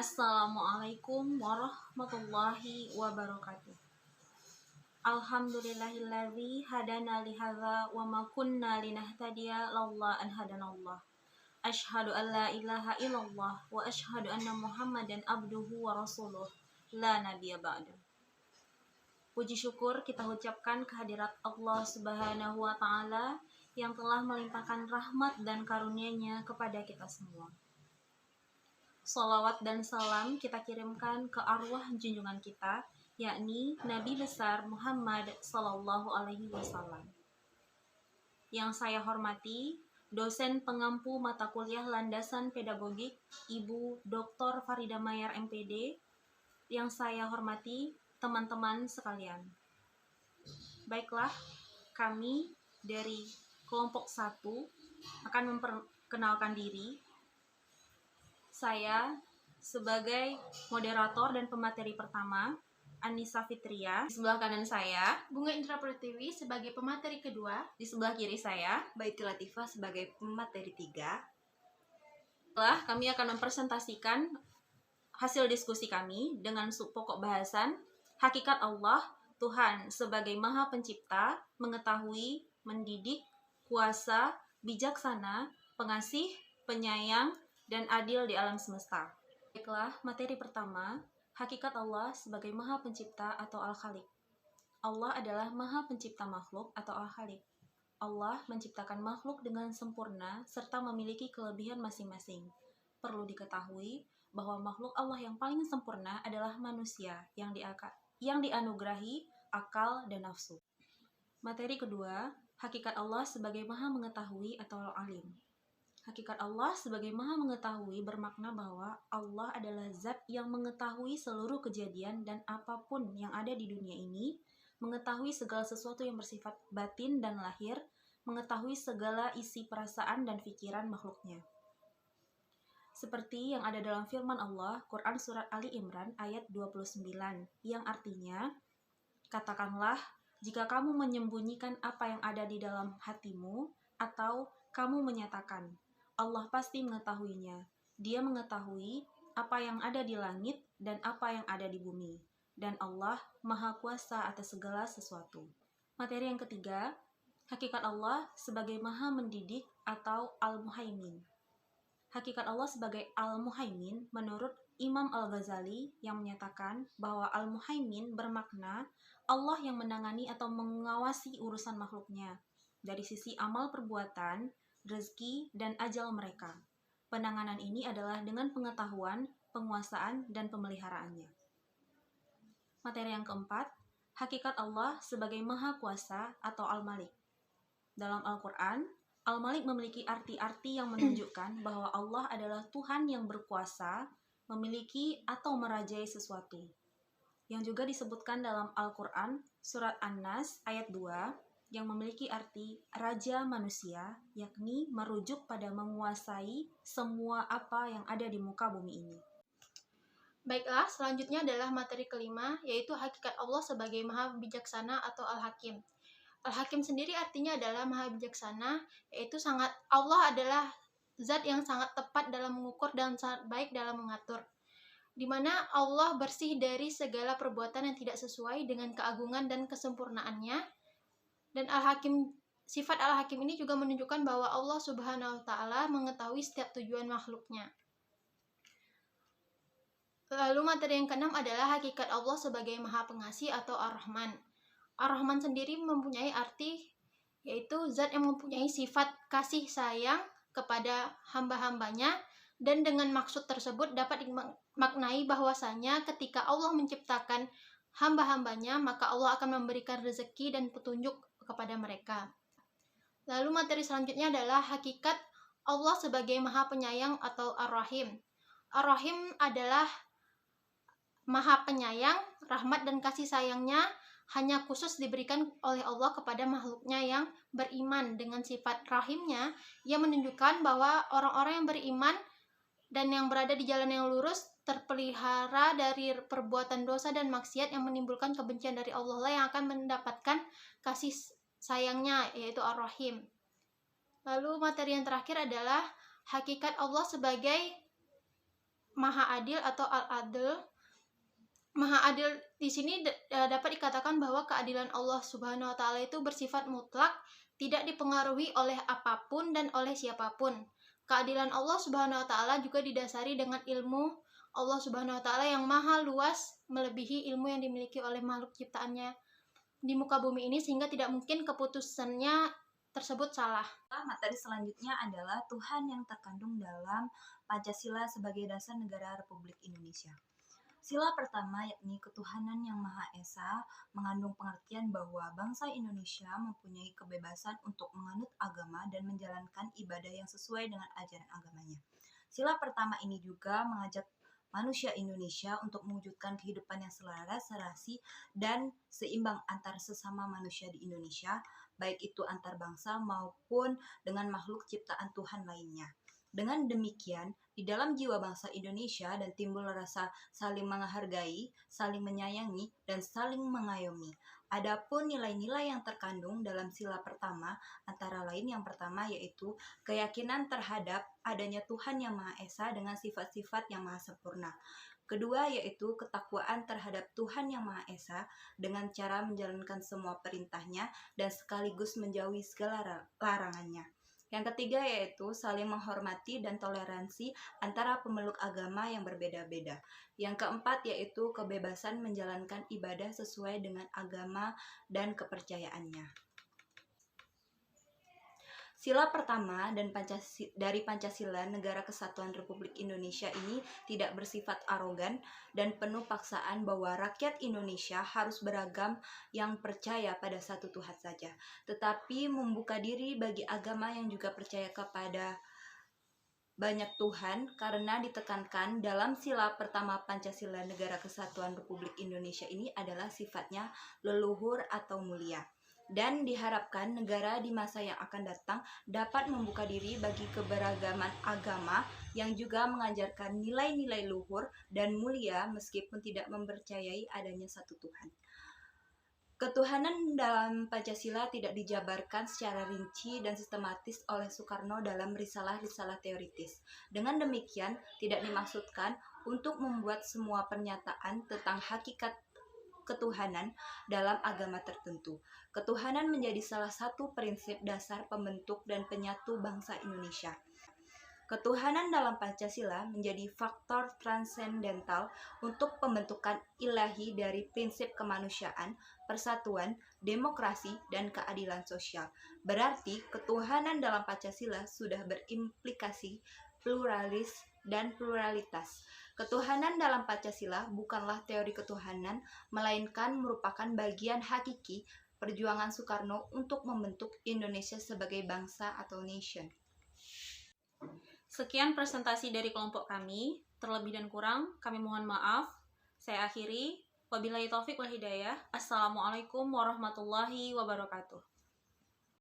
Assalamualaikum warahmatullahi wabarakatuh. Alhamdulillahilladzi hadana lihadza wa ma kunna linahtadiya laula an hadanallah. Asyhadu an la ilaha illallah wa asyhadu anna Muhammadan abduhu wa rasuluh la nabiyya ba'da. Puji syukur kita ucapkan kehadirat Allah Subhanahu wa taala yang telah melimpahkan rahmat dan karunia-Nya kepada kita semua. Shalawat dan salam kita kirimkan ke arwah junjungan kita, yakni Nabi besar Muhammad Sallallahu Alaihi Wasallam. Yang saya hormati, dosen pengampu mata kuliah landasan pedagogik, Ibu Dr. Farida Mayar MPD. Yang saya hormati, teman-teman sekalian. Baiklah, kami dari kelompok 1 akan memperkenalkan diri. Saya sebagai moderator dan pemateri pertama, Anissa Fitria. Di sebelah kanan saya, Bunga Indra Pratiwi sebagai pemateri kedua. Di sebelah kiri saya, Baiti Latifah sebagai pemateri 3. Kami akan mempresentasikan hasil diskusi kami dengan subpokok bahasan Hakikat Allah, Tuhan sebagai Maha Pencipta, mengetahui, mendidik, kuasa, bijaksana, pengasih, penyayang, dan adil di alam semesta. Baiklah, materi pertama, hakikat Allah sebagai Maha Pencipta atau Al-Khaliq. Allah adalah Maha Pencipta makhluk atau Al-Khaliq. Allah menciptakan makhluk dengan sempurna serta memiliki kelebihan masing-masing. Perlu diketahui bahwa makhluk Allah yang paling sempurna adalah manusia yang dianugerahi akal dan nafsu. Materi kedua, hakikat Allah sebagai Maha Mengetahui atau Al-Alim. Hakikat Allah sebagai Maha Mengetahui bermakna bahwa Allah adalah zat yang mengetahui seluruh kejadian dan apapun yang ada di dunia ini, mengetahui segala sesuatu yang bersifat batin dan lahir, mengetahui segala isi perasaan dan pikiran makhluknya. Seperti yang ada dalam firman Allah, Quran Surat Ali Imran ayat 29, yang artinya, katakanlah, jika kamu menyembunyikan apa yang ada di dalam hatimu, atau kamu menyatakan, Allah pasti mengetahuinya. Dia mengetahui apa yang ada di langit dan apa yang ada di bumi. Dan Allah Maha Kuasa atas segala sesuatu. Materi yang ketiga, hakikat Allah sebagai Maha Mendidik atau Al-Muhaimin. Hakikat Allah sebagai Al-Muhaimin menurut Imam Al-Ghazali yang menyatakan bahwa Al-Muhaimin bermakna Allah yang menangani atau mengawasi urusan makhluknya dari sisi amal perbuatan, rezeki, dan ajal mereka. Penanganan ini adalah dengan pengetahuan, penguasaan, dan pemeliharaannya. Materi yang keempat, hakikat Allah sebagai Maha Kuasa atau Al-Malik. Dalam Al-Quran, Al-Malik memiliki arti-arti yang menunjukkan bahwa Allah adalah Tuhan yang berkuasa, memiliki atau merajai sesuatu. Yang juga disebutkan dalam Al-Quran, Surat An-Nas ayat 2, yang memiliki arti raja manusia, yakni merujuk pada menguasai semua apa yang ada di muka bumi ini. Baiklah, selanjutnya adalah materi kelima, yaitu hakikat Allah sebagai Maha Bijaksana atau Al-Hakim. Al-Hakim sendiri artinya adalah Maha Bijaksana, yaitu Allah adalah zat yang sangat tepat dalam mengukur dan sangat baik dalam mengatur, di mana Allah bersih dari segala perbuatan yang tidak sesuai dengan keagungan dan kesempurnaannya. Dan sifat Al-Hakim ini juga menunjukkan bahwa Allah Subhanahu wa Ta'ala mengetahui setiap tujuan makhluknya. Lalu materi yang keenam adalah hakikat Allah sebagai Maha Pengasih atau Ar-Rahman. Ar-Rahman sendiri mempunyai arti yaitu zat yang mempunyai sifat kasih sayang kepada hamba-hambanya, dan dengan maksud tersebut dapat dimaknai bahwasanya ketika Allah menciptakan hamba-hambanya, maka Allah akan memberikan rezeki dan petunjuk kepada mereka. Lalu materi selanjutnya adalah hakikat Allah sebagai Maha Penyayang atau Ar-Rahim. Ar-Rahim adalah Maha Penyayang, rahmat dan kasih sayangnya hanya khusus diberikan oleh Allah kepada makhluknya yang beriman. Dengan sifat rahimnya, ia menunjukkan bahwa orang-orang yang beriman dan yang berada di jalan yang lurus terpelihara dari perbuatan dosa dan maksiat yang menimbulkan kebencian dari Allah lah yang akan mendapatkan kasih sayangnya, yaitu Ar-Rahim. Lalu materi yang terakhir adalah hakikat Allah sebagai Maha Adil atau Al-Adl. Maha Adil di sini dapat dikatakan bahwa keadilan Allah Subhanahu wa taala itu bersifat mutlak, tidak dipengaruhi oleh apapun dan oleh siapapun. Keadilan Allah Subhanahu wa taala juga didasari dengan ilmu Allah Subhanahu wa taala yang maha luas, melebihi ilmu yang dimiliki oleh makhluk ciptaannya di muka bumi ini, sehingga tidak mungkin keputusannya tersebut salah. Materi selanjutnya adalah Tuhan yang terkandung dalam Pancasila sebagai dasar negara Republik Indonesia. Sila pertama yakni ketuhanan yang Maha Esa mengandung pengertian bahwa bangsa Indonesia mempunyai kebebasan untuk menganut agama dan menjalankan ibadah yang sesuai dengan ajaran agamanya. Sila pertama ini juga mengajak manusia Indonesia untuk mewujudkan kehidupan yang selaras, serasi, dan seimbang antar sesama manusia di Indonesia, baik itu antar bangsa maupun dengan makhluk ciptaan Tuhan lainnya. Dengan demikian, di dalam jiwa bangsa Indonesia dan timbul rasa saling menghargai, saling menyayangi, dan saling mengayomi. Adapun nilai-nilai yang terkandung dalam sila pertama, antara lain yang pertama yaitu keyakinan terhadap adanya Tuhan yang Maha Esa dengan sifat-sifat yang maha sempurna. Kedua yaitu ketakwaan terhadap Tuhan yang Maha Esa dengan cara menjalankan semua perintahnya dan sekaligus menjauhi segala larangannya. Yang ketiga yaitu saling menghormati dan toleransi antara pemeluk agama yang berbeda-beda. Yang keempat yaitu kebebasan menjalankan ibadah sesuai dengan agama dan kepercayaannya. Sila pertama dari Pancasila Negara Kesatuan Republik Indonesia ini tidak bersifat arogan dan penuh paksaan bahwa rakyat Indonesia harus beragam yang percaya pada satu Tuhan saja, tetapi membuka diri bagi agama yang juga percaya kepada banyak Tuhan, karena ditekankan dalam sila pertama Pancasila Negara Kesatuan Republik Indonesia ini adalah sifatnya leluhur atau mulia. Dan diharapkan negara di masa yang akan datang dapat membuka diri bagi keberagaman agama yang juga mengajarkan nilai-nilai luhur dan mulia meskipun tidak mempercayai adanya satu Tuhan. Ketuhanan dalam Pancasila tidak dijabarkan secara rinci dan sistematis oleh Soekarno dalam risalah-risalah teoritis. Dengan demikian, tidak dimaksudkan untuk membuat semua pernyataan tentang hakikat ketuhanan dalam agama tertentu. Ketuhanan menjadi salah satu prinsip dasar pembentuk dan penyatu bangsa Indonesia. Ketuhanan dalam Pancasila menjadi faktor transendental untuk pembentukan ilahi dari prinsip kemanusiaan, persatuan, demokrasi, dan keadilan sosial. Berarti ketuhanan dalam Pancasila sudah berimplikasi pluralis dan pluralitas. Ketuhanan dalam Pancasila bukanlah teori ketuhanan, melainkan merupakan bagian hakiki perjuangan Soekarno untuk membentuk Indonesia sebagai bangsa atau nation. Sekian presentasi dari kelompok kami. Terlebih dan kurang, kami mohon maaf. Saya akhiri. Wabillahi taufik wal hidayah. Assalamualaikum warahmatullahi wabarakatuh.